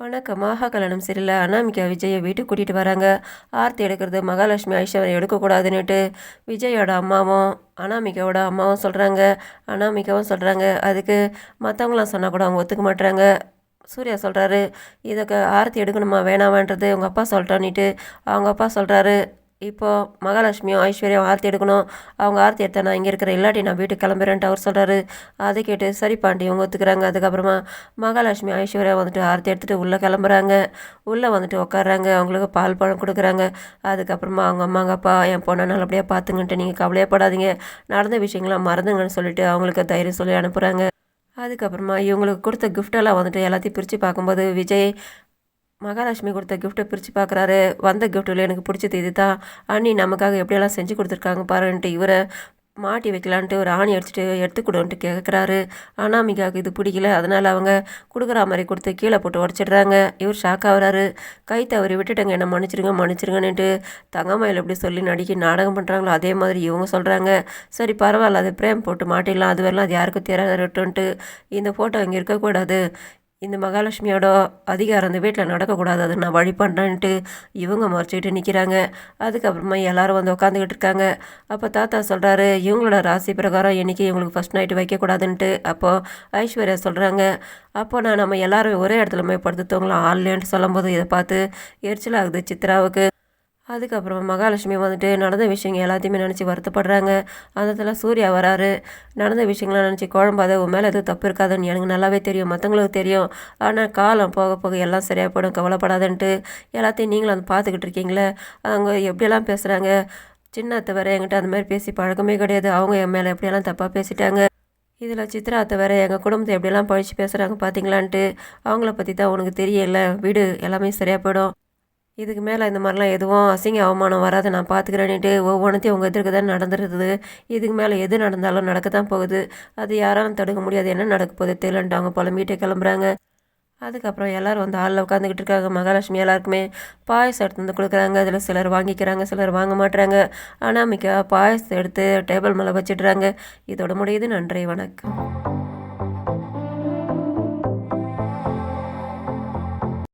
வணக்கமாக கல்யாணம் சரியில்லை. அனாமிகா விஜயை வீட்டுக்கு கூட்டிகிட்டு வராங்க. ஆர்த்தி எடுக்கிறது மகாலட்சுமி ஐஸ்வர்யா எடுக்கக்கூடாதுன்னுட்டு விஜயோட அம்மாவும் அனாமிகாவோட அம்மாவும் சொல்கிறாங்க. அனாமிகாவும் சொல்கிறாங்க. அதுக்கு மற்றவங்களாம் சொன்னால் கூட அவங்க ஒத்துக்க மாட்டுறாங்க. சூர்யா சொல்கிறாரு, இதுக்கு ஆர்த்தி எடுக்கணுமா வேணாமான்றது உங்கள் அப்பா சொல்லிட்டான்னுட்டு அவங்க அப்பா சொல்கிறாரு. இப்போது மகாலட்சுமியும் ஐஸ்வர்யாவும் ஆர்த்தி எடுக்கணும். அவங்க ஆர்த்தி எடுத்தா நான் இங்கே இருக்கிற இல்லாட்டி நான் வீட்டுக்கு கிளம்புறேன்ட்டு அவர் சொல்கிறாரு. அதை கேட்டு சரி பாண்டி இவங்க ஒத்துக்கிறாங்க. அதுக்கப்புறமா மகாலட்சுமி ஐஸ்வர்யா வந்துட்டு ஆர்த்தி எடுத்துகிட்டு உள்ளே கிளம்புறாங்க. உள்ளே வந்துட்டு உட்காடுறாங்க. அவங்களுக்கு பால் பழம் கொடுக்குறாங்க. அதுக்கப்புறமா அவங்க அம்மாங்க அப்பா என் பொண்ணை நல்லபடியாக பார்த்துங்கன்ட்டு நீங்கள் கவலையப்படாதீங்க, நடந்த விஷயங்கள்லாம் மறந்துங்கன்னு சொல்லிட்டு அவங்களுக்கு தைரியம் சொல்லி அனுப்புகிறாங்க. அதுக்கப்புறமா இவங்களுக்கு கொடுத்த கிஃப்டெல்லாம் வந்துட்டு எல்லாத்தையும் பிரித்து பார்க்கும்போது விஜய் மகாலட்சுமி கொடுத்த கிஃப்ட்டை பிரித்து பார்க்குறாரு. வந்த கிஃப்ட்டில் எனக்கு பிடிச்சது இது தான், அண்ணி நமக்காக எப்படியெல்லாம் செஞ்சு கொடுத்துருக்காங்க பாருன்ட்டு இவரை மாட்டி வைக்கலான்ட்டு ஒரு ஆணி அடிச்சுட்டு எடுத்துக்கூடன்ட்டு கேட்குறாரு. அனாமிகாவுக்கு இது பிடிக்கல. அதனால் அவங்க கொடுக்குற மாதிரி கொடுத்து கீழே போட்டு உடச்சிடுறாங்க. இவர் ஷாக் ஆகுறாரு. கை தவறி விட்டுட்டங்க, என்ன மன்னிச்சிருங்க மன்னிச்சிருங்கன்னுட்டு தங்கமயில் எப்படி சொல்லி நடிக்க நாடகம் பண்ணுறாங்களோ அதே மாதிரி இவங்க சொல்கிறாங்க. சரி பரவாயில்ல, அது பிரேம் போட்டு மாட்டிடலாம், அது வரலாம், அது யாருக்கும் தெரியாதுன்ட்டு இந்த ஃபோட்டோ இங்கே இருக்கக்கூடாது, இந்த மகாலட்சுமியோட அதிகாரம் அந்த வீட்டில் நடக்கக்கூடாது, அதை நான் வழி பண்ணுறேன்ட்டு இவங்க மறைச்சிக்கிட்டு நிற்கிறாங்க. அதுக்கப்புறமா எல்லோரும் வந்து உட்காந்துக்கிட்டு இருக்காங்க. அப்போ தாத்தா சொல்கிறாரு, இவங்களோட ராசி பிரகாரம் இன்றைக்கி இவங்களுக்கு ஃபஸ்ட் நைட்டு வைக்கக்கூடாதுன்ட்டு. அப்போது ஐஸ்வர்யா சொல்கிறாங்க, அப்போ நம்ம எல்லோரும் ஒரே இடத்துல போய் படுத்துத்தவங்களாம் ஆள்லேன்ட்டு சொல்லும்போது இதை பார்த்து எரிச்சலாகுது சித்ராவுக்கு. அதுக்கப்புறமா மகாலட்சுமி வந்துட்டு நடந்த விஷயங்கள் எல்லாத்தையுமே நினச்சி வருத்தப்படுறாங்க. அந்த இடத்துல சூர்யா வராரு. நடந்த விஷயங்கள்லாம் நினச்சி குழம்பாத, உன் மேலே எதுவும் தப்பு இருக்காதுன்னு எனக்கு நல்லாவே தெரியும், மற்றவங்களுக்கு தெரியும், ஆனால் காலம் போக போக எல்லாம் சரியாக போயிடும், கவலைப்படாதன்ட்டு எல்லாத்தையும் நீங்களும் வந்து பார்த்துக்கிட்டு இருக்கீங்களே. அவங்க எப்படியெல்லாம் பேசுகிறாங்க, சின்ன அத்தை வேறு என்கிட்ட அந்த மாதிரி பேசி பழக்கமே கிடையாது, அவங்க என் மேலே எப்படியெல்லாம் தப்பாக பேசிட்டாங்க, இதில் சித்ரா அத்தை வேறு எங்கள் குடும்பத்தை எப்படியெல்லாம் பழிச்சு பேசுகிறாங்க பார்த்தீங்களான்ட்டு, அவங்கள பற்றி தான் உனக்கு தெரியல, வீடு எல்லாமே சரியாக போயிடும், இதுக்கு மேலே இந்த மாதிரிலாம் எதுவும் அசிங்க அவமானம் வராது, நான் பார்த்துக்கிறேன்னுட்டு ஒவ்வொன்றத்தையும் உங்கள் எதிர்க்கு தான் நடந்துருக்குது, இதுக்கு மேலே எது நடந்தாலும் நடக்க தான் போகுது, அது யாராலும் தடுக்க முடியாது, என்ன நடக்க போகுது தெரியலன்ட்டு அவங்க புலம்பிகிட்டே கிளம்புறாங்க. அதுக்கப்புறம் எல்லோரும் வந்து ஹாலில் உட்காந்துக்கிட்டு இருக்காங்க. மகாலட்சுமி எல்லாருக்குமே பாயசம் எடுத்து வந்து கொடுக்குறாங்க. அதில் சிலர் வாங்கிக்கிறாங்க, சிலர் வாங்க மாட்டுறாங்க. அனாமிகா பாயசத்தை எடுத்து டேபிள் மேலே வச்சிடுறாங்க. இதோட முடியுது. நன்றி, வணக்கம்.